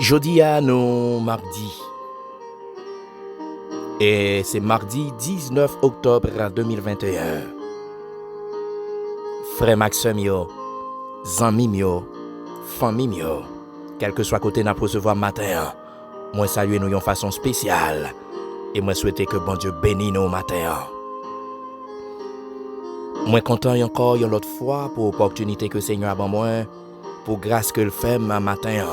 Jeudi à nous mardi. Et c'est mardi 19 octobre 2021. Frère Maxime yo, zami yo, famille yo, quel que soit côté n'a recevoir matin, moi saluer nous de façon spéciale et moi souhaiter que bon Dieu bénisse nous matin. Moi content encore une autre fois pour l'opportunité que Seigneur a ban moi, pour grâce que le fait matin.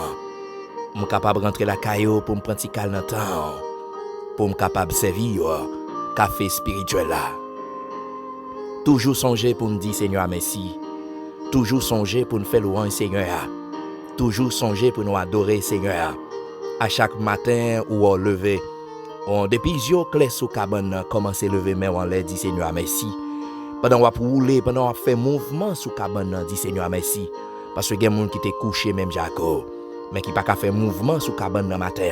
Je suis capable de rentrer la caillou pour me prendre un calme dans le temps, pour me capable de servir café spirituel là. Toujours songer pour me dire Seigneur merci. Toujours songer pour nous faire louange Seigneur. Toujours songer pour nous adorer Seigneur. À chaque matin où on lever, depuis yo clé sous cabane commencer lever mais on leur dit Seigneur merci. Pendant on rouler, pendant on fait mouvement sous cabane dit Seigneur merci parce que il y a des gens qui étaient couchés même Jacob. Mais qui pas qu'à faire mouvement sous cabane dans matin.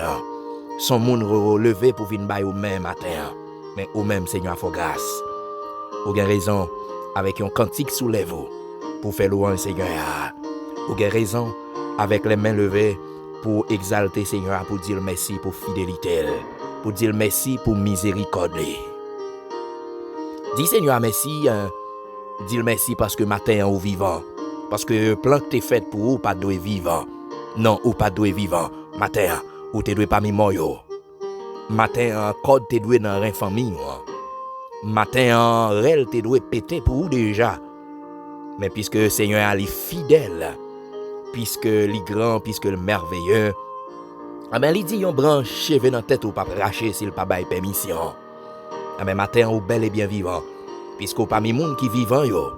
Son monde relevé pour venir bailler au même matin. Mais au même Seigneur faut grâce. Ou bien raison avec un cantique sous les veaux pour faire louange Seigneur. Ou bien raison avec les mains levées pour exalter Seigneur, pour dire merci pour fidélité, pour dire merci pour miséricorde. Dis Seigneur merci, dis merci parce que matin ou vivant, parce que plan que t'es fait pour ou pas doit vivant. Non, ou pas doué vivant. Matin, ou te doué parmi moi yo. Matin, code te doué dans la famille. Matin, rel te doué pété pour ou déjà. Mais puisque Seigneur est fidèle, puisque li grand, puisque le merveilleux, ah ben, il dit yon branche cheve dans tête ou pas racher s'il pas bail permission. Ah ben, matin, ou bel et bien vivant, puisque parmi moun qui vivant yo.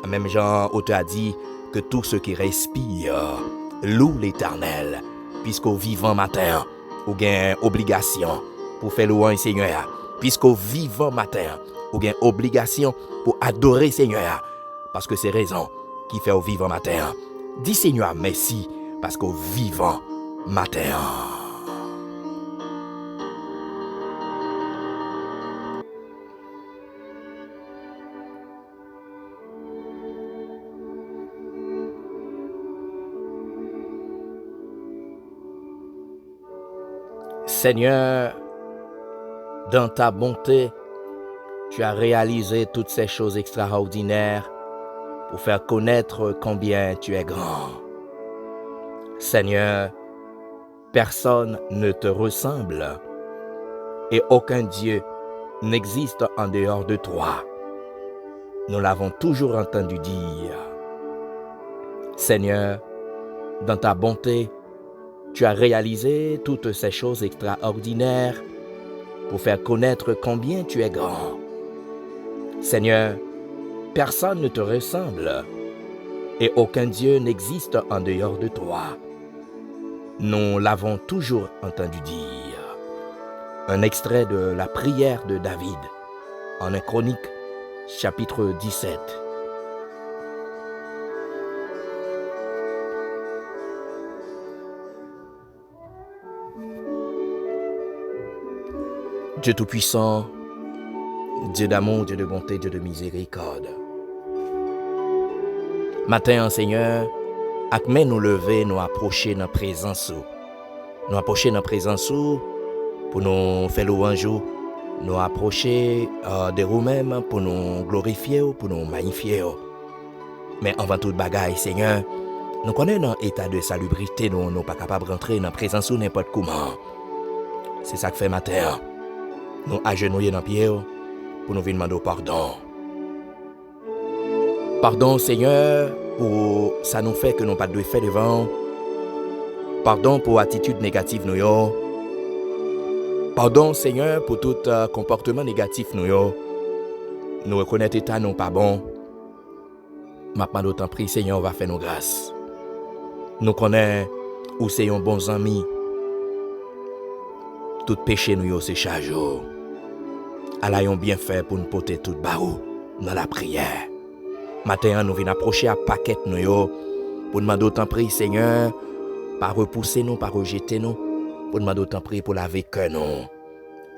Même Jean, ou te a dit que tout ce qui respire, loue l'Éternel, puisqu'au vivant matin, ou gain obligation pour faire louange Seigneur, puisqu'au vivant matin, ou gain obligation pour adorer Seigneur, parce que c'est raison qui fait au vivant matin. Dis Seigneur merci, parce qu'au vivant matin. Seigneur, dans ta bonté, tu as réalisé toutes ces choses extraordinaires pour faire connaître combien tu es grand. Seigneur, personne ne te ressemble et aucun Dieu n'existe en dehors de toi. Nous l'avons toujours entendu dire. Seigneur, dans ta bonté, tu as réalisé toutes ces choses extraordinaires pour faire connaître combien tu es grand. Seigneur, personne ne te ressemble et aucun Dieu n'existe en dehors de toi. Nous l'avons toujours entendu dire. Un extrait de la prière de David en 1 Chronique, chapitre 17. Dieu Tout-Puissant, Dieu d'amour, Dieu de bonté, Dieu de miséricorde. Matin, Seigneur, ak men nous lever, nous approcher dans la présence. Nous approcher dans la présence pour nous faire louange, nous approcher de nous-mêmes pour nous glorifier, pour nous magnifier. Mais avant toute bagaille, Seigneur, nous connaissons dans l'état de salubrité, nous ne sommes pas capables de rentrer dans la présence n'importe comment. C'est ça que fait matin. Nous agenouillons dans le pied pour nous venir demander pardon. Pardon, Seigneur, pour ça nous fait que nous pas de faire devant. Pardon pour attitude négative nous yo. Pardon, Seigneur, pour tout comportement négatif nous yo. Nous reconnaître état non pas bon. Maintenant d'autant prie, Seigneur, va faire nos grâces. Nous connaissons où c'est un bon ami. Tout péché nous yo c'est charge. Allah yon bien fait pour nous porter tout barou dans la prière. Matin, nous venons approcher à paquet nous yo pour demander autant prier Seigneur, pas repousser nous, pas rejeter nous, pour demander autant prier pour laver cœur nous,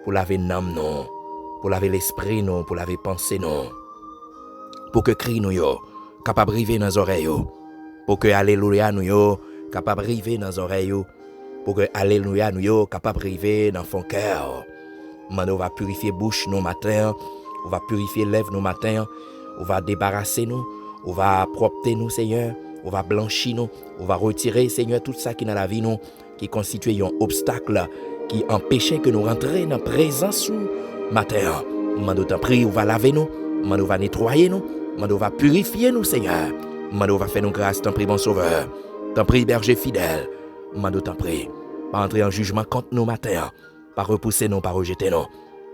pour laver l'âme nous, pour laver l'esprit nous, pour laver pensée nous. Pour que cri nous yo capable river dans les oreilles, pour que alléluia nous yo capable river dans les oreilles, pour que alléluia nous yo capable arriver dans fond cœur. Mande on va purifier bouche nos matins, on va purifier lèvres nos matins, on va débarrasser nous, on va propter nous Seigneur, on va blanchir nous, on va retirer Seigneur tout ça qui dans la vie nous qui constitue un obstacle qui empêchait que nous rentrions dans la présence sous matin. Mande t'en prie, on va laver nous, mande on va nettoyer nous, mande on va purifier nous Seigneur. Mande on va faire nous grâce, t'en prie bon sauveur. T'en prie berger fidèle. Mande t'en prie, pas entrer en jugement contre nous matin, pas repousser nous, pas rejeter nous,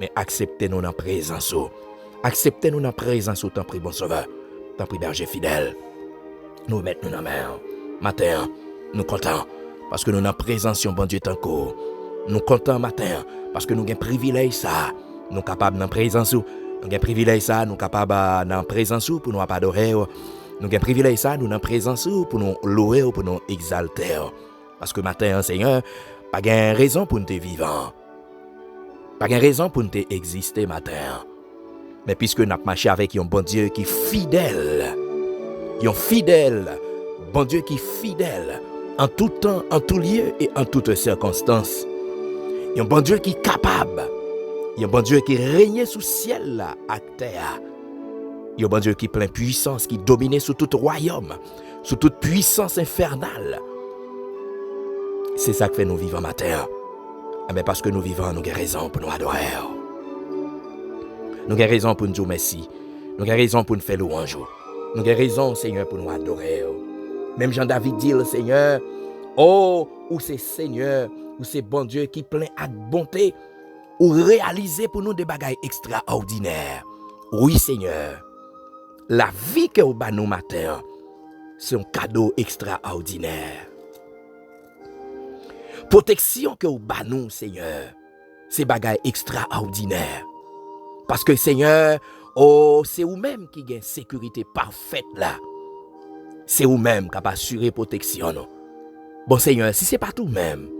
mais accepter nous dans la présence. Acceptez nous dans la présence, t'en prie bon sauveur. T'en prie berger fidèle. Nous mettons nous dans la main. Matin, nous contents parce que nous dans la présence, bon Dieu tant court. Nous contents matin parce que nous avons privilège ça. Nous capables dans la présence, nous avons privilège ça, nous capables dans la présence pour nous adorer. Nous avons privilège ça, nous dans la présence pour nous louer, pour nous exalter. Parce que matin, Seigneur, pas de raison pour nous vivre. Pas de raison pour nous exister matin. Mais puisque nous avons marché avec un bon Dieu qui est fidèle, un fidèle, bon Dieu qui est fidèle en tout temps, en tout lieu et en toutes circonstances. Un bon Dieu qui est capable. Un bon Dieu qui règne sous ciel là, à terre. Un bon Dieu qui est plein puissance, qui domine sous tout royaume, sous toute puissance infernale. C'est ça que fait nous vivre matin. Mais parce que nous vivons, nous avons raison pour nous adorer. Nous avons raison pour nous dire merci. Nous avons raison pour nous faire louange. Nous avons raison, Seigneur, pour nous adorer. Même Jean-David dit, le Seigneur, oh, ou c'est Seigneur, ou c'est bon Dieu qui plein à bonté, ou réaliser pour nous des bagailles extraordinaires. Oui, Seigneur, la vie que vous nous matin, c'est un cadeau extraordinaire. Protection que vous nous, Seigneur, c'est bagailles extraordinaires. Parce que, Seigneur, oh, c'est vous-même qui gagne sécurité parfaite là. C'est vous-même qui a assuré protection. Non? Bon, Seigneur, si ce n'est pas tout-même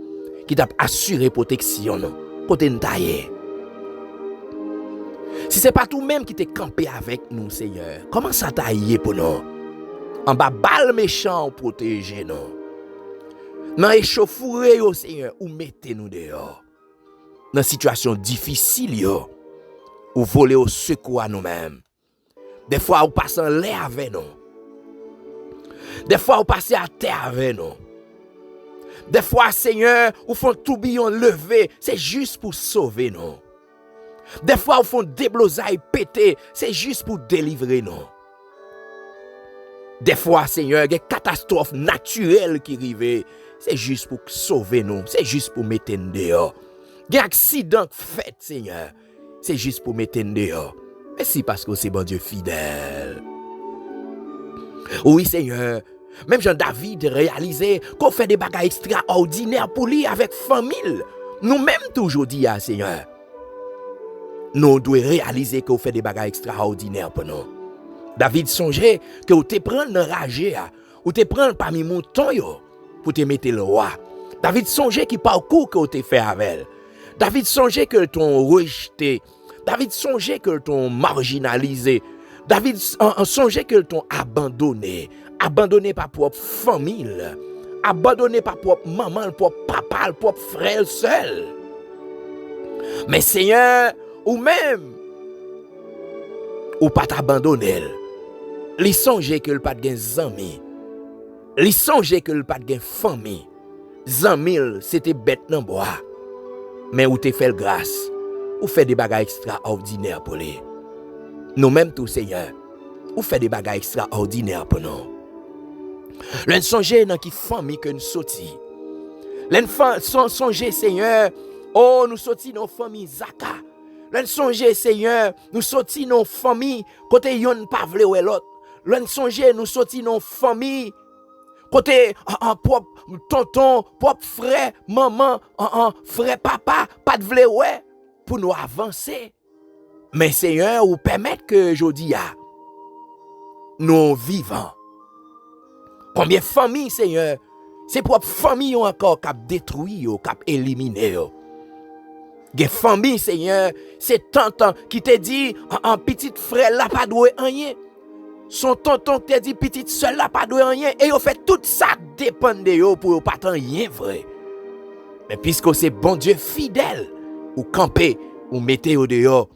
qui t'a assuré protection, non? Côté taillé. Si ce n'est pas tout-même qui t'est campé avec nous, Seigneur, comment ça taillé pour nous? En bas, balle méchant protéger nous. Dans l'échauffourée, Seigneur, ou mettez-nous dehors. Dans une situation difficile, ou voler au secours à nous-mêmes. Des fois, ou passer en l'air avec nous. Des fois, ou passer à terre avec nous. Des fois, Seigneur, ou font tourbillon levé, c'est juste pour sauver nous. Des fois, ou font déblosaille pété, c'est juste pour délivrer nous. Des fois, Seigneur, il y a des catastrophes naturelles qui arrivent, c'est juste pour sauver nous, c'est juste pour mettre nous dehors. Il y a des accidents faits, Seigneur, c'est juste pour mettre nous dehors. Merci parce que c'est bon Dieu fidèle. Oui, Seigneur. Même Jean-David réalisé qu'on fait des bagages extraordinaires pour lui avec famille. Nous-mêmes toujours dit, Seigneur. Nous devons réaliser qu'on fait des bagages extraordinaires pour nous. David songeait que vous te prendre dans ragé, ou te prendre parmi moutons pour te mettre le roi. David songeait qui parcours que vous te fait avec elle. David songeait que t'ont rejeté. David songeait que t'ont marginalisé. David songeait que t'ont abandonné. Abandonné par propre famille. Abandonné par propre maman, propre papa, propre frère seul. Mais Seigneur, ou même, ou pas t'abandonner. Li songeait que le pas de amis. Li songeait que le pas de famille. Zamil, c'était bête dans bois. Mais ou te fait grâce. Ou fait des bagages extraordinaires pour lui. Nous-mêmes tout, Seigneur, ou fait des bagages extraordinaires pour nous. L'un songe dans qui famille que nous sortis. L'un songe, Seigneur, oh, nous sortis dans famille Zaka. L'un songe, Seigneur, nous sortis dans famille côté yon pas vle ou l'autre. L'un songe, nous sortis dans famille côté propre tonton, propre frère, maman, frère papa, pas de vle ou pour nous avancer. Mais Seigneur, ou permettre que jodi nous vivons. Combien de familles, Seigneur, c'est propres familles encore qui ont détruit, qui ont éliminé. Des familles, Seigneur, c'est tonton qui te dit, un petit frère là pas doué rien. Son tonton qui te dit, petite soeur là pas doué rien. Et ils fait tout ça dépend de eux pour pas tant rien vrai. Mais puisque c'est bon Dieu fidèle, ou camper, ou mettez au dehors,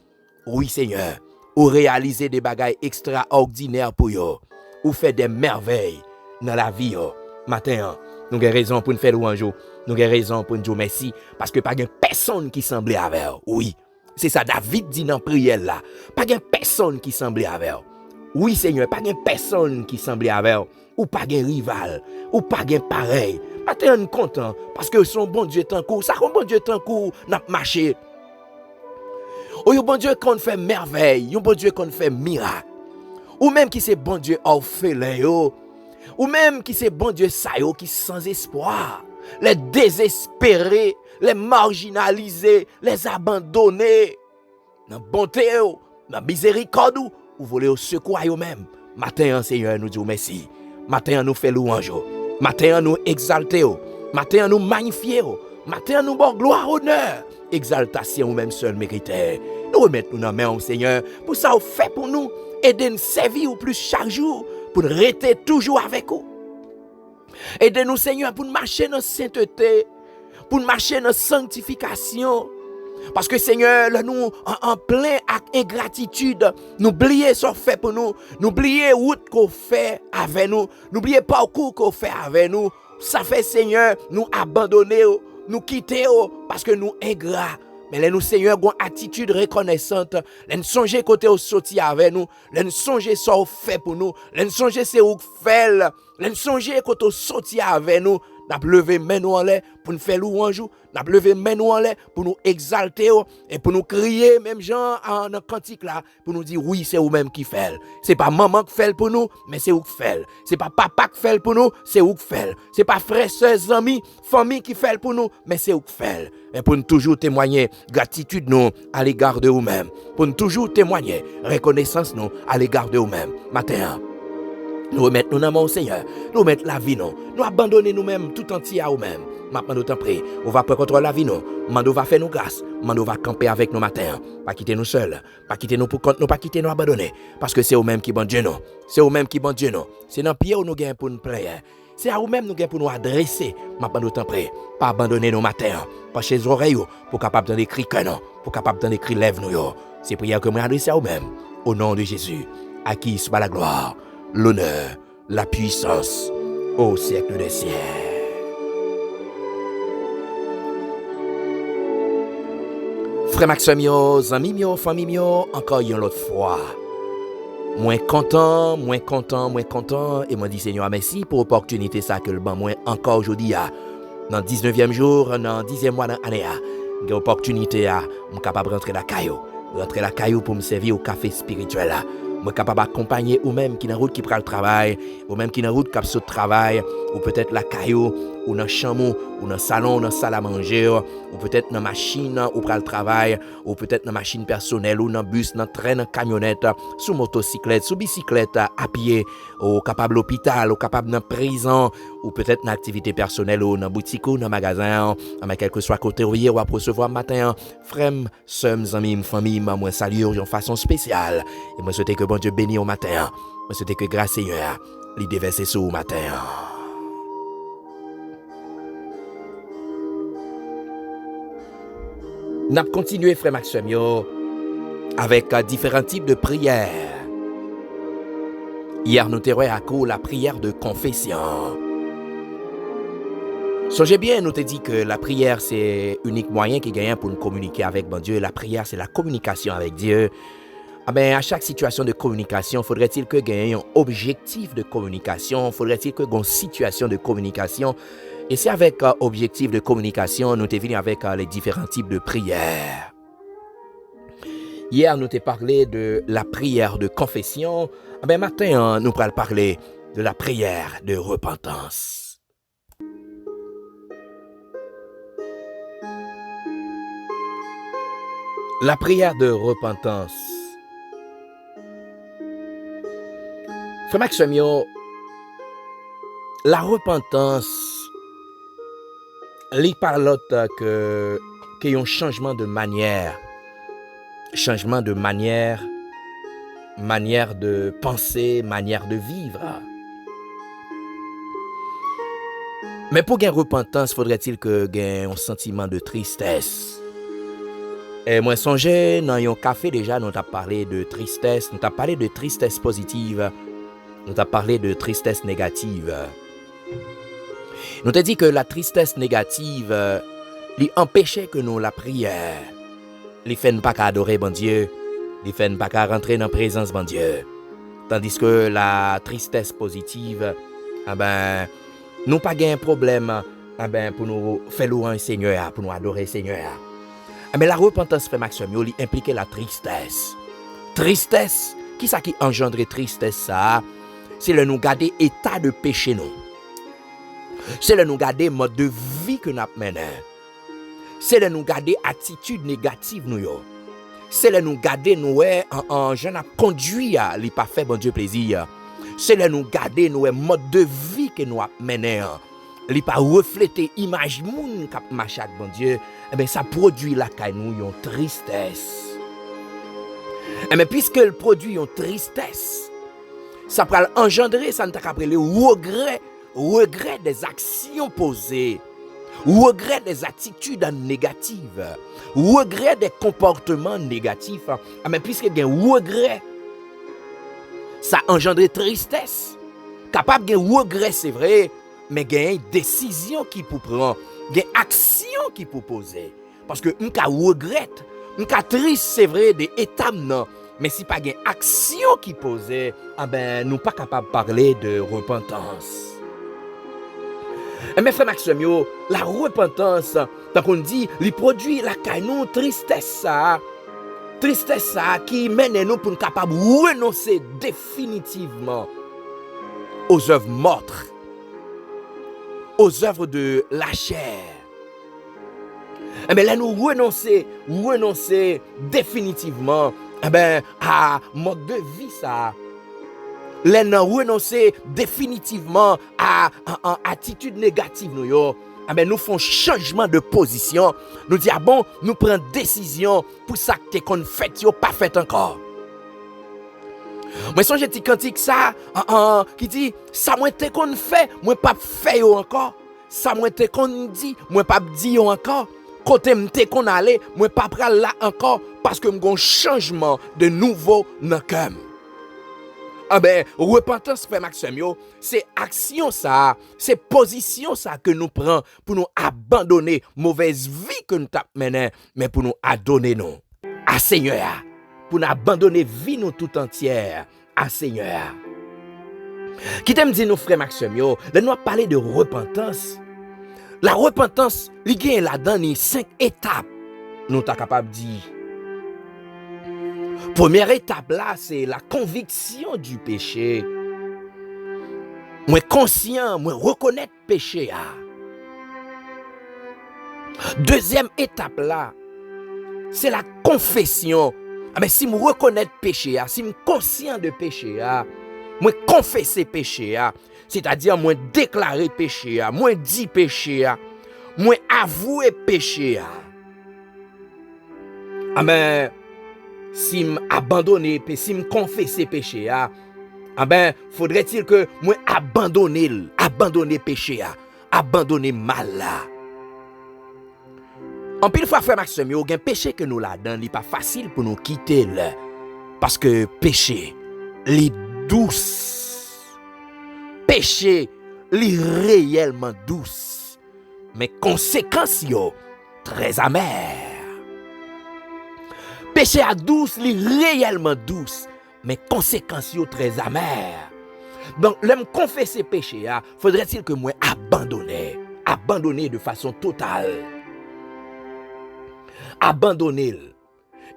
oui Seigneur, ou réaliser des bagailles extraordinaires pour yo, ou faire des merveilles dans la vie yo. Matin, nous avons raison pour nous faire louange, nous avons raison pour nous dire merci, parce que pas de personne qui semblait avec eux. Oui, c'est ça David dit dans la prière là. Pas de personne qui semblait avec eux. Oui Seigneur, pas de personne qui semblait avec eux. Ou pas de rival, ou pas de pareil. Matin, nous content, parce que son bon Dieu est en cours, ça son bon Dieu est en cours, n'a marché. Ou yon bon Dieu qu'on fait merveille, yon bon Dieu qu'on fait miracle. Ou même qui c'est bon Dieu orphelin yo. Ou même qui c'est bon Dieu ça yo qui sans espoir. Les désespérés, les marginalisés, les abandonnés. Dans bonté yo, dans miséricorde ou voulez au secours yo même. Matin Seigneur nous dit merci. Matin nous fait louange. Matin nous exalter. Matin nous magnifier. Matin nous bon gloire honneur. Exaltation ou même seul mérité. Nous remettons nous dans la main Seigneur pour ça vous fait pour nous aider nous servir plus chaque jour pour rester toujours avec vous. Aidez-nous Seigneur pour marcher dans la sainteté, pour marcher dans la sanctification. Parce que Seigneur, là, nous en plein avec ingratitude, n'oubliez ce qu'on fait pour nous, n'oubliez route qu'on fait avec nous, n'oubliez pas parcours qu'on fait avec nous. Ça fait Seigneur nous abandonner, nous quitter parce que nous ingrats. Mais là, nous, Seigneur, avons une attitude reconnaissante. Là, nous songeons côté au sorti avec nous. Là, nous songeons ce qu'on fait pour nous. Là, nous songeons ce qu'on fait. Là, nous songeons côté au sorti avec nous. Nous avons levé main nous en l'air pour nous faire louange. Nous avons levé main nous en l'air pour nous exalter et pour nous crier, même gens en un cantique là, pour nous dire oui, c'est vous-même qui fait. C'est pas maman qui fait pour nous, mais c'est vous qui fait. C'est pas papa qui fait pour nous, c'est vous qui fait. C'est pas frères, sœurs, amis, famille qui fait pour nous, mais c'est vous qui fait. Et pour nous toujours témoigner gratitude nous à l'égard de vous-même. Pour nous toujours témoigner reconnaissance nous à l'égard de vous-même. Matin, nous remettons nous dans mon Seigneur. Nous remettons la vie nous. Nous abandonnons nous-mêmes tout entier à nous-mêmes. Maintenant, nous t'en prie. On va prendre contrôle la vie nous. Mando va faire nous grâce. Mando va camper avec nous matin. Pas quitter nous seuls. Pas quitter nous pour compte nous. Pas quitter nous abandonner. Parce que c'est vous-même qui bon Dieu nous. C'est vous-même qui bon Dieu nous. C'est dans le pied où nous gagnons pour nous plaire. C'est à vous-même nous gagnons pour nous adresser. Maintenant, nous t'en prie. Pas abandonner nos matins. Pas chez les oreilles. Pour capable d'en écrire que non. Pour capable d'en écrire lève nous. C'est prière que nous adressons à vous-même. Au nom de Jésus. À qui soit la gloire, l'honneur, la puissance au siècle des siècles. Frère Maxime, amis, famille, encore une autre fois. Moins content, et moi dis Seigneur merci pour l'opportunité ça que le ban moi encore aujourd'hui dans 19e jour, dans 10e mois dans l'année j'ai opportunité à me capable rentrer la caillou pour me servir au café spirituel là. Moi capable d'accompagner ou même qui dans route qui prend le travail, ou même qui dans route qui saute travail, ou peut-être la caillou ou dans chambre ou dans salon, ou dans salle à manger, ou peut-être dans machine ou prend le travail, ou peut-être dans machine personnelle ou dans bus, dans train, dans camionnette, sous motocyclette, sous bicyclette, à pied, ou capable l'hôpital, ou capable dans prison, ou peut-être dans activité personnelle ou dans boutique ou dans magasin, mais quel que soit côté ou à recevoir matin, frères, sœurs, amis, famille, moi salue de façon spéciale. Et moi souhaite que bon Dieu bénisse au matin. Moi souhaite que grâce Seigneur, lui déverse sur au matin. Nous avons continué, frère Maxime, avec différents types de prières. Hier, nous avons à court la prière de confession. Songez bien, nous te dit que la prière, c'est l'unique moyen qui gagne pour nous communiquer avec bon Dieu. La prière, c'est la communication avec Dieu. Ah ben, à chaque situation de communication, faudrait-il que gagne un objectif de communication? Faudrait-il que gagne une situation de communication? Et c'est avec objectif de communication, nous t'es venu avec les différents types de prières. Hier, nous t'ai parlé de la prière de confession. Ah ben, matin, nous allons parler de la prière de repentance. La prière de repentance. Frère Maxime, la repentance, il parle qu'il y a un changement de manière de penser, manière de vivre. Mais pour gagner repentance, faudrait-il que gagne un sentiment de tristesse. Et moi songeais dans un café déjà, nous t'a parlé de tristesse, nous t'a parlé de tristesse positive, nous t'a parlé de tristesse négative. Nous t'a dit que la tristesse négative lui empêchait que nous la prière. Les fait pas qu'à adorer bon Dieu, les fait pas qu'à rentrer dans la présence bon Dieu. Tandis que la tristesse positive, nous pas gain problème pour nous faire louer Seigneur, pour nous adorer Seigneur. Mais la repentance frère Maxime, il implique la tristesse. Tristesse, qui ça qui engendre tristesse ça? C'est le nous garder état de péché nous. C'est le nous garder mode de vie que nous menons. C'est le nous garder attitude négative nous yo. C'est le nous garder nous en jeune a conduit à li pas fait bon Dieu plaisir. C'est le nous garder nous mode de vie que nous menons. Li pas refléter image moun k'ap marcher avec bon Dieu. Ça produit la caille nous yon tristesse. Mais puisque le produit yon tristesse, ça va engendrer ça nous t'a appelé regret des actions posées. Regret des attitudes négatives, regret des comportements négatifs. Mais puisque il y a un regret, ça engendre tristesse. Capable de regret, c'est vrai, mais il y a une décision qui peut prendre, il y a une action qui peut poser. Parce que on regrette, on triste, c'est vrai, des étapes, non. Mais si pas une action qui posait, nous pas capable de parler de repentance. Mais frère Maxime, la repentance, tant qu'on dit, il produit la canon tristesse ça qui mène nous pour nous capables de renoncer définitivement aux œuvres mortes, aux œuvres de la chair. Mais là nous renoncer définitivement à mode de vie ça. Les nous renoncer définitivement à attitude négative nous font changement de position. Nous disons bon, nous prenons décision pour ça que qu'on fait yo pas fait encore. Moi songe petit cantique ça qui dit ça moi te qu'on fait, moi pas fait yo encore. Ça moi te qu'on dit, moi pas dit yo encore. Côté m'te qu'on aller, moi pas pral là encore parce que m'gon changement de nouveau dans cœur. Repentance, frère Maxime, c'est action ça, c'est position ça que nous prenons pour nous abandonner mauvaise vie que nous t'a mené, mais pour nous adonner nous à Seigneur, pour nous abandonner vie nous tout entière à Seigneur. Qui t'aime dire nous, frère Maxime, nous parler de repentance. La repentance, il y a là-dedans 5 étapes, nous t'a capable de dire. Première étape là, c'est la conviction du péché. Moi conscient, moi reconnaître péché. Deuxième étape là, c'est la confession. Si je reconnais péché, si je suis conscient de péché, moi confesser péché, c'est-à-dire moi déclarer péché, moi dire péché, moi avouer péché. Si m'abandonner, si me confesser péché, faudrait-il que moi abandonner péché, abandonner mal là. En pile fois frère Maxime, il y a un péché que nous là-dedans, il pas facile pour nous quitter là, parce que péché, il douce. Péché, il réellement douce, mais conséquences yo très amères. Péché à douce, li réellement douce, mais conséquences yo très amères. Donc, l'homme confesser péché, faudrait-il que moi abandonner de façon totale. Abandonner.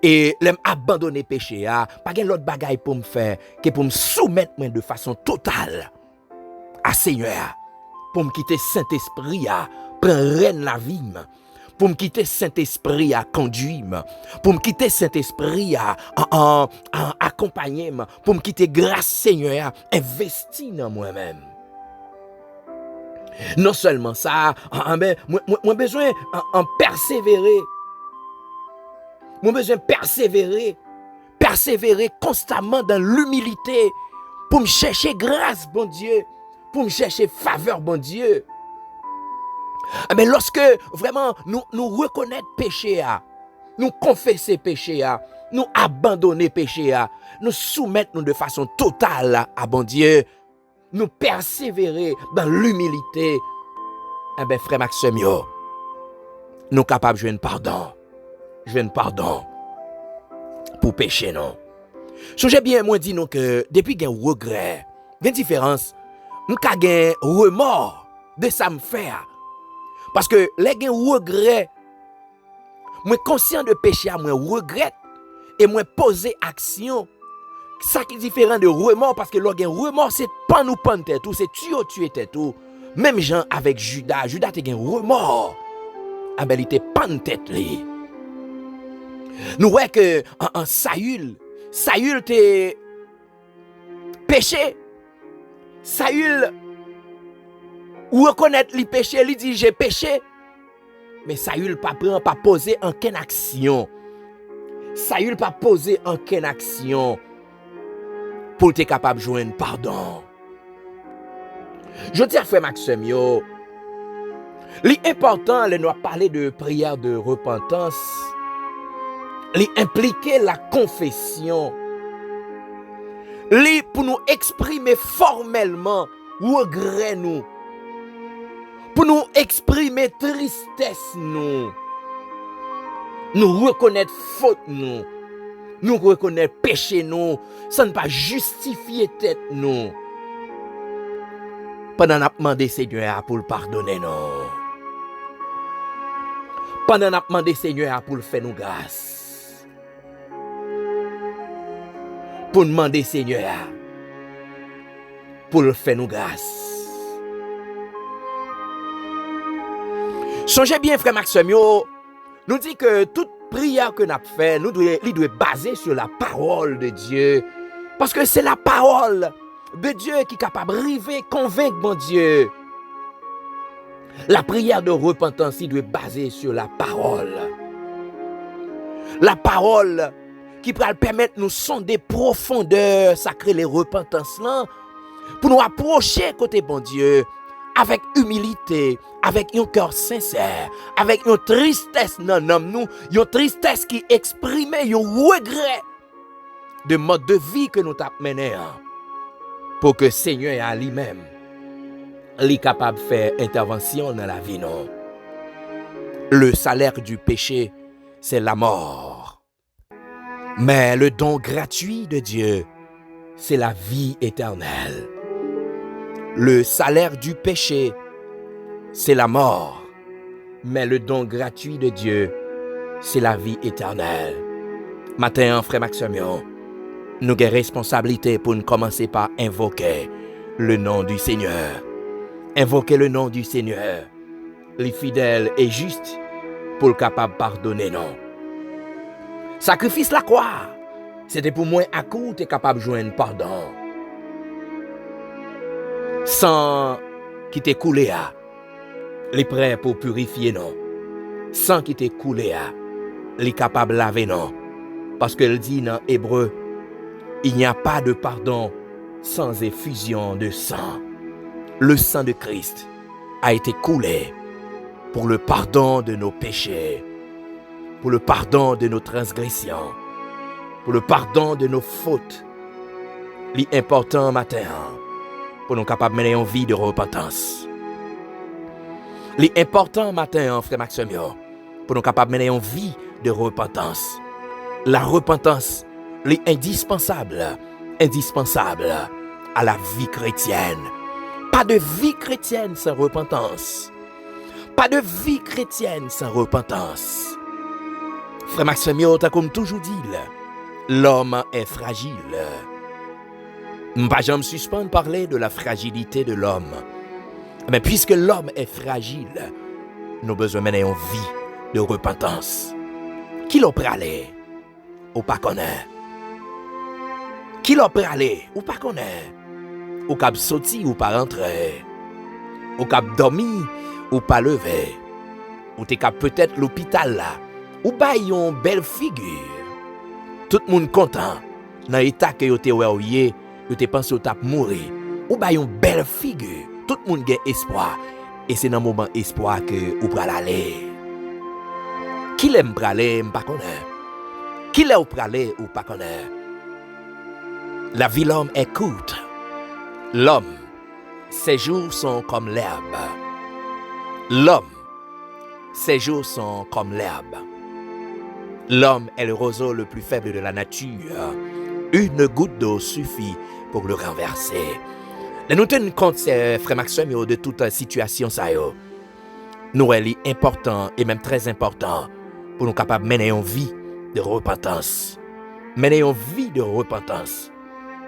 Et l'homme abandonner péché, pas gen l'autre bagaille pour me faire que pour me soumettre de façon totale à Seigneur, pour me quitter Saint-Esprit, prendre reine la vie. Pour me quitter Saint-Esprit à conduire, pour me quitter Saint-Esprit à accompagner, pour me quitter grâce Seigneur à investir dans moi-même. Non seulement ça, mais moi besoin en persévérer. Moi besoin persévérer constamment dans l'humilité pour me chercher grâce, bon Dieu, pour me chercher faveur, bon Dieu. Mais lorsque vraiment nous reconnaître péché, nous confesser péché, nous abandonner péché, nous soumettre nous de façon totale à bon Dieu, nous persévérer dans l'humilité, frère Maxime, nous capables de jouer un pardon pour péché, non. Songez bien, moi dis nous que depuis qu'il y a un regret, il y a une différence, nous avons un remords de ça me faire. Parce que les gens regret, moi conscient de péché, moi regrette et moi poser action. Ça qui est différent de remords, parce que le remords c'est pas nous prendre tête tout, c'est tuer tête tout. Même gens avec Judas a un remords. Il était pas en tête li. Nous voyons que en Saül était péché. Saül reconnaître les péchés, il dit j'ai péché. Mais Saül pas poser aucune action. Saül pas poser aucune action pour être capable de joindre pardon. Je dis à frère Maxime, l'important, nous avons parlé de prière de repentance, l'impliquer la confession, pour nous exprimer formellement regret nous, pour nous exprimer tristesse nous reconnaître faute nous reconnaître péché nous, ça ne pas justifier tête nous. Pendant qu'on a demandé Seigneur pour le pardonner non. Pendant qu'on a demandé Seigneur pour le faire nous grâce. Pour demander Seigneur pour le faire nous grâce. Songez bien frère Maxime, nous dit que toute prière que nous avons fait, nous doit baser sur la parole de Dieu. Parce que c'est la parole de Dieu qui est capable d'arriver, convaincre mon Dieu. La prière de repentance doit baser sur la parole. La parole qui peut permettre de nous sonder profondeur, sacré les repentances là, pour nous approcher côté bon Dieu avec humilité, avec un cœur sincère, avec une tristesse dans nous, une tristesse qui exprime un regret de mode de vie que nous avons mené. Pour que Seigneur à lui-même est capable de faire intervention dans la vie. Non. Le salaire du péché, c'est la mort. Mais le don gratuit de Dieu, c'est la vie éternelle. Le salaire du péché, c'est la mort. Mais le don gratuit de Dieu, c'est la vie éternelle. Matin, frère Maxime, nous avons responsabilité pour nous commencer par invoquer le nom du Seigneur. Invoquer le nom du Seigneur. Les fidèles et justes pour le capable de pardonner, non. Sacrifice la croix. C'était pour moi à coup, tu es capable de joindre pardon. Sans qui t'est coulé à. Les prêts pour purifier, non. Sans qui t'est coulé à. Les capables de laver, non. Parce qu'elle dit dans Hébreu, il n'y a pas de pardon sans effusion de sang. Le sang de Christ a été coulé pour le pardon de nos péchés, pour le pardon de nos transgressions, pour le pardon de nos fautes. L'important matin, pour nous capables de mener une vie de repentance. L'important matin, frère Maxime, pour nous capables de mener une vie de repentance. La repentance est indispensable à la vie chrétienne. Pas de vie chrétienne sans repentance. Pas de vie chrétienne sans repentance. Frère Maxime, tu as comme toujours dit, l'homme est fragile. Je ne vais jamais suspendre parler de la fragilité de l'homme. Mais puisque l'homme est fragile, nous avons besoin de mener une vie de repentance. Qui l'a pralé ou pas connaît? Qui l'a pralé ou pas connaît? Ou cap sorti ou pas rentrer? Ou cap dormi ou pas lever? Ou t'es cap peut-être l'hôpital là? Ou pas yon belle figure? Tout le monde content dans l'état que yo te ouye, yo te pense yo tap mourir. Ou pas yon belle figure? Tout le monde a espoir Et c'est dans le moment espoir que vous pral aller. Qui l'aime praler, m'pas connaît. Qui l'aime praler ou pas connaît. La vie l'homme est courte. L'homme, ses jours sont comme l'herbe. L'homme, ses jours sont comme l'herbe. L'homme est le roseau le plus faible de la nature. Une goutte d'eau suffit pour le renverser. Nous tenons compte, frère Maxime, de toute situation. Nous, elle est important et même très important pour nous capables de mener une vie de repentance. Mener une vie de repentance.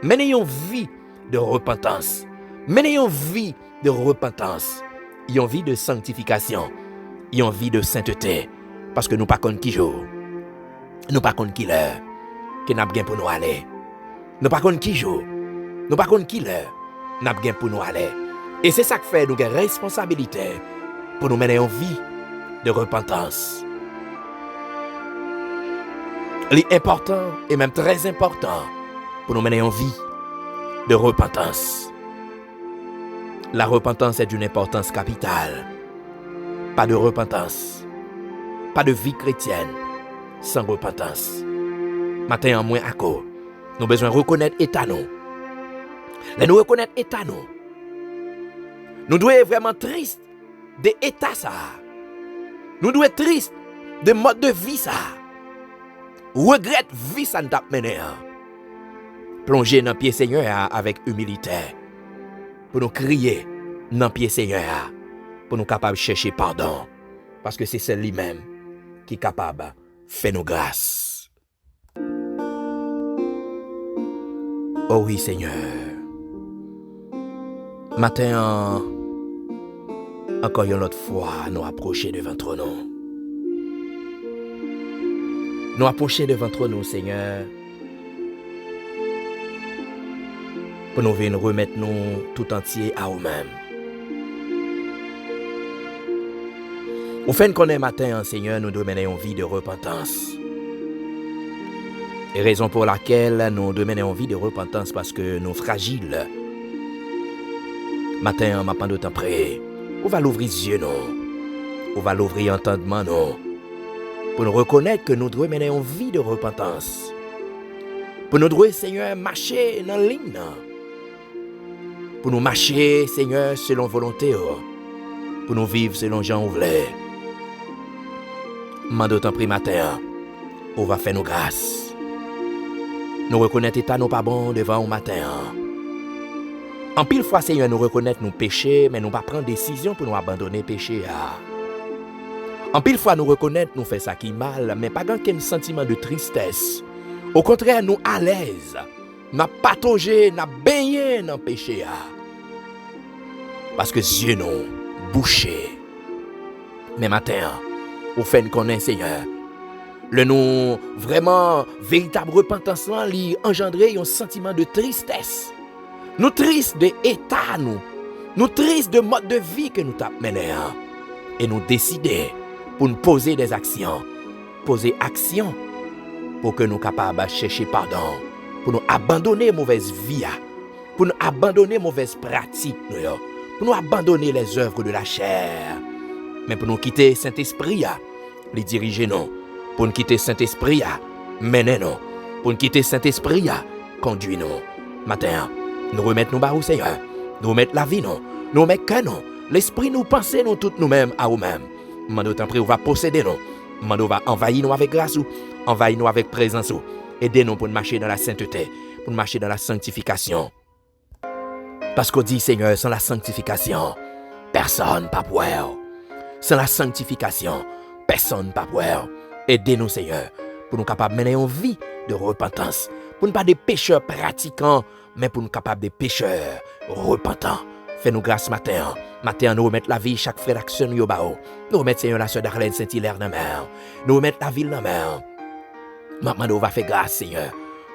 Mener une vie de repentance. Mener une vie de repentance. Une vie de sanctification. Une vie de sainteté. Parce que nous ne pas qui jour. Nous ne pas qui l'heure. Que nous avons pour nous aller. Nous ne pas qui jour. Nous ne pas qui l'heure. Nous avons pour nous aller. Et c'est ça que fait nous avons responsabilité pour nous mener une vie de repentance. L'important et même très important pour nous mener une vie de repentance. La repentance est d'une importance capitale. Pas de repentance, pas de vie chrétienne sans repentance. Matin en moins à quoi, nous avons besoin de reconnaître l'état nous. Nous reconnaître l'état nous. Nous devons être vraiment tristes de l'état ça. Nous devons être tristes de mode de vie ça. Regrette vie ça nous t'a mené. Plonger dans le pied Seigneur avec humilité. Pour nous crier dans le pied Seigneur. Pour nous capables de chercher pardon. Parce que c'est celle lui-même qui est capable de faire nos grâces. Oh oui Seigneur. Matin, encore une autre fois, nous approchons devant ton nom. Nous approchons devant ton nom, Seigneur. Pour nous venir remettre nous tout entier à nous-mêmes. Au fin qu'on est matin, Seigneur, nous devons mener une vie de repentance. Et raison pour laquelle nous devons mener une vie de repentance parce que nous sommes fragiles. Matin, ma pendant temps près, on va l'ouvrir les yeux, non. On va l'ouvrir l'entendement, non. Pour nous reconnaître que nous devons mener une vie de repentance. Pour nous devons, Seigneur, marcher dans la ligne. Pour nous marcher, Seigneur, selon volonté. Pour nous vivre selon Jean voulait. Mando temps pris matin, on va faire nos grâces. Nous reconnaître état nous pas bon devant au matin. En pile fois, Seigneur, nous reconnaître nos péchés, mais nous pas prendre décision pour nous abandonner péché. En pile fois, nous reconnaître nous fait ça qui mal, mais pas qu'un sentiment de tristesse. Au contraire, nous à l'aise. Nous patauger, nous baigné dans le péché. Parce que Dieu nous bouché. Mais matin, au fait nous connaît, Seigneur. Le nous vraiment véritable repentance lui engendrer un sentiment de tristesse. Nous tristes de état nous tristes de mode de vie que nous t'avons mené. Et nous décider pour nous poser des actions. Poser action pour que nous capables de chercher pardon. Pour nous abandonner mauvaise vie. Pour nous abandonner mauvaise pratique. Pour nous abandonner les œuvres de la chair. Mais pour nous quitter Saint-Esprit, les diriger nous. Pour nous quitter Saint-Esprit, mener nous. Pour nous quitter Saint-Esprit, conduire nous. Matin, nous remettons nous bas au Seigneur. Nous remettons la vie nous. Nous remettons que nous. L'esprit nous penser nous toutes nous-mêmes à nous-mêmes. Mando temps près, on va posséder nous. Mando va envahir nous avec grâce, envahir nous avec présence. Aider nous pour marcher dans la sainteté, pour marcher dans la sanctification. Parce qu'on dit, Seigneur, sans la sanctification, personne ne peut pouvoir. Sans la sanctification, personne ne peut pouvoir. Aidez-nous, Seigneur, pour nous capables de mener une vie de repentance. Pour ne pas des pécheurs pratiquants, mais pour nous capables des pécheurs repentants. Fais-nous grâce matin. Matin, nous remettons la vie, chaque frère d'action, nous remettons, Seigneur, la soeur d'Arlène Saint-Hilaire dans la mer. Nous remettons la ville dans la mer. Maintenant, nous va faire grâce, Seigneur.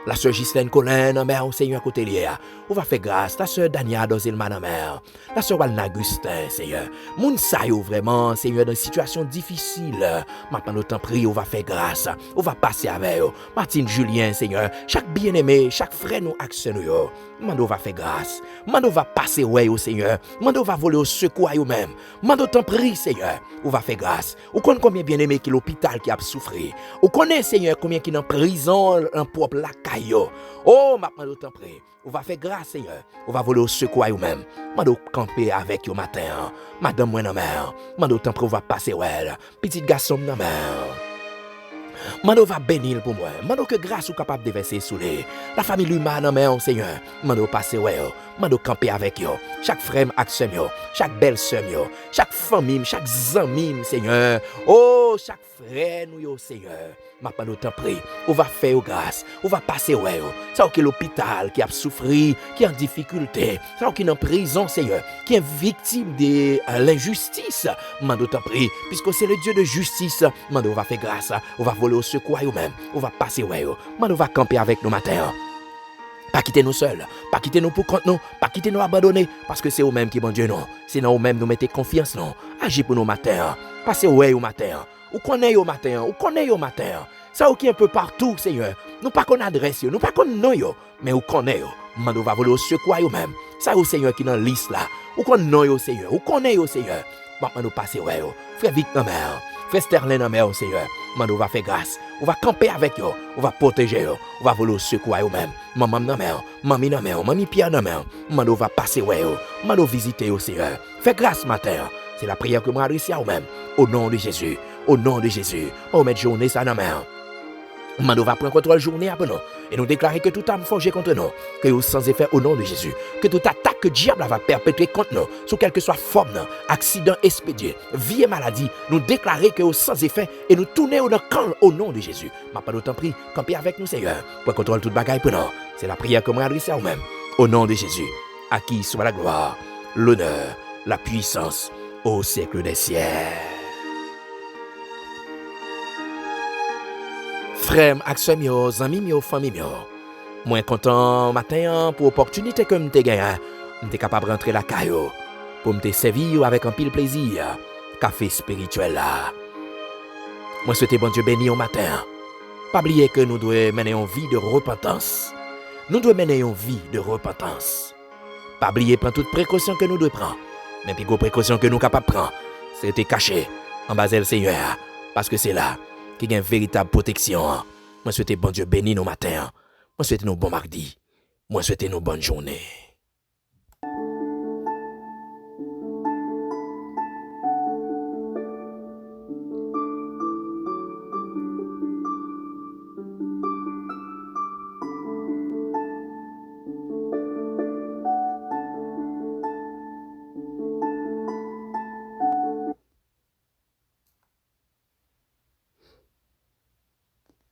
La sœur Ghislaine Colin, nan mère, Seigneur, côté lié. On va faire grâce. La sœur Dania Dozelma, nan mère. La sœur Walna Augustin, Seigneur. Moun sa yo vraiment, Seigneur, dans une situation difficile. Maintenant, nous t'en prie, on va faire grâce. On va passer avec eux. Martine Julien, Seigneur. Chaque bien-aimé, chaque frère nous accès nous yo. Mando va faire grâce. Mando va passer ouais au Seigneur. Mando va voler au secours à eux-mêmes. Mando t'en prie, Seigneur. On va faire grâce. Ou connaît combien bien-aimé qui l'hôpital qui a souffert. Ou connaît, Seigneur, combien qui dans prison en propre la caillou. Oh, maintenant t'en prie. On va faire grâce, Seigneur. On va voler au secours à eux-mêmes. Mando camper avec eux matin. Madame moi nan mère. Mando t'en prie, on va passer ouais. Petit garçon nan mère. Mando va bénir pour moi. Mando que grâce ou capable de verser sous les. La famille humaine en main, Seigneur. Mando passer ouais. Mando camper avec yo. Chaque frère ak sœur yo. Chaque belle sœur yo. Chaque famille, chaque ami, Seigneur. Oh, chaque frère nous yo, Seigneur. Maintenant, t'en prie. On va faire grâce. On va passer ouais. Ça qui est l'hôpital qui a souffert, qui est en difficulté. Ça qui est en prison, Seigneur. Qui est victime de l'injustice. Mando t'en prie. Puisque c'est le Dieu de justice. Mando va faire grâce. On va voler au secours à eux-mêmes. On va passer ouais. Mando va camper avec nous matin. Pas quitter nous seuls, pas quitter nous pour compte nous, pas quitter nous abandonner, parce que c'est eux-mêmes qui bon Dieu non. C'est dans eux-mêmes nous mettez confiance non. Agis pour nous matin, passez ouais au matin, ou connaît au matin, ou connaît au matin. Ça qui un peu partout, Seigneur. Nous pas qu'on adresse, nous pas qu'on nom yo, mais ou connaît yo. Mando va voler au secours à eux-mêmes. Ça au Seigneur qui dans liste là. Ou qu'on nom yo Seigneur, ou connaît yo Seigneur. Maintenant nous passer ouais yo. Frère Victor mère. Frère Sterling en mer, Seigneur. Mando va faire grâce. On va camper avec eux. On va protéger eux. On va voler au secours à eux-mêmes. Maman dans mer. Mamie dans mer. Mamie Pierre dans mer. Mando va passer ouais eux. Mando visiter au Seigneur. Fais grâce matin. C'est la prière que moi adresse à eux-mêmes. Au nom de Jésus. Au nom de Jésus. On met journée ça dans mer. Mando va prendre contrôle journée après nous. Et nous déclarer que toute âme forgée contre nous, que nous sans effet au nom de Jésus, que toute attaque que le diable va perpétrer contre nous, sous quelle que soit forme, accident expédié, vie et maladie, nous déclarer que nous sans effet et nous tourner au camp au nom de Jésus. Ma pas d'autant pris, camper avec nous Seigneur, pour contrôler toute bagaille pour nous. C'est la prière que moi adresse à vous-même. Au nom de Jésus, à qui soit la gloire, l'honneur, la puissance au siècle des siècles. Frère, aksem yo, zami yo, famille yo. Moi content matin pour l'opportunité que m'te gagné, m'te capable rentrer la caillou pour m'te servir avec un pile plaisir, café spirituel là. Moi souhaite bon Dieu béni au matin. Pas oublier que nous devons mener une vie de repentance. Nous devons mener une vie de repentance. Pas oublier prendre toute précaution que nous devons prendre. Mais puis gros précaution que nous capables prendre, c'était caché en bas le Seigneur parce que c'est là qui a une véritable protection. Moi souhaite bon Dieu béni nos matins. Moi souhaite nos bons mardis. Moi souhaite nos bonnes journées.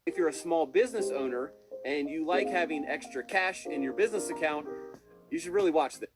If you're a small business owner and you like having extra cash in your business account, you should really watch this.